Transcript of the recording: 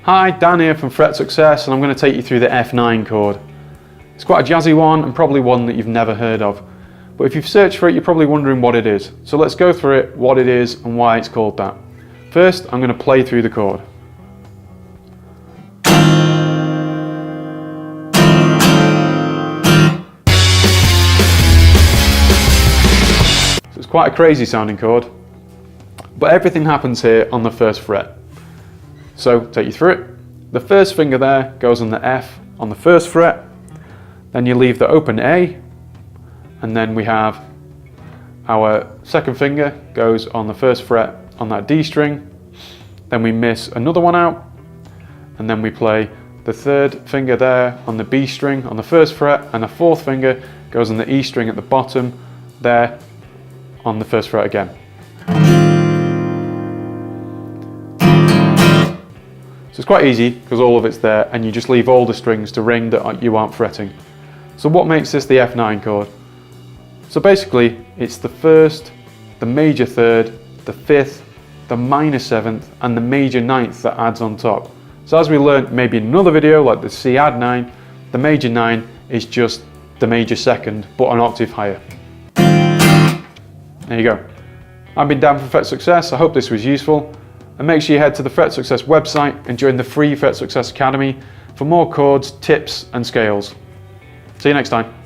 Hi, Dan here from Fret Success, and I'm going to take you through the F9 chord. It's quite a jazzy one and probably one that you've never heard of. But if you've searched for it, you're probably wondering what it is. So let's go through it, what it is and why it's called that. First, I'm going to play through the chord. So it's quite a crazy sounding chord, but everything happens here on the first fret. So, take you through it. The first finger there goes on the F on the first fret, then you leave the open A, and then we have our second finger goes on the first fret on that D string, then we miss another one out, and then we play the third finger there on the B string on the first fret, and the fourth finger goes on the E string at the bottom there on the first fret again. So it's quite easy because all of it's there and you just leave all the strings to ring that you aren't fretting. So what makes this the F9 chord? So basically it's the first, the major third, the fifth, the minor seventh and the major ninth that adds on top. So as we learned maybe in another video like the C add 9, the major 9 is just the major second but an octave higher. There you go. I've been Dan from Fret Success. I hope this was useful. And make sure you head to the Fret Success website and join the free Fret Success Academy for more chords, tips and scales. See you next time.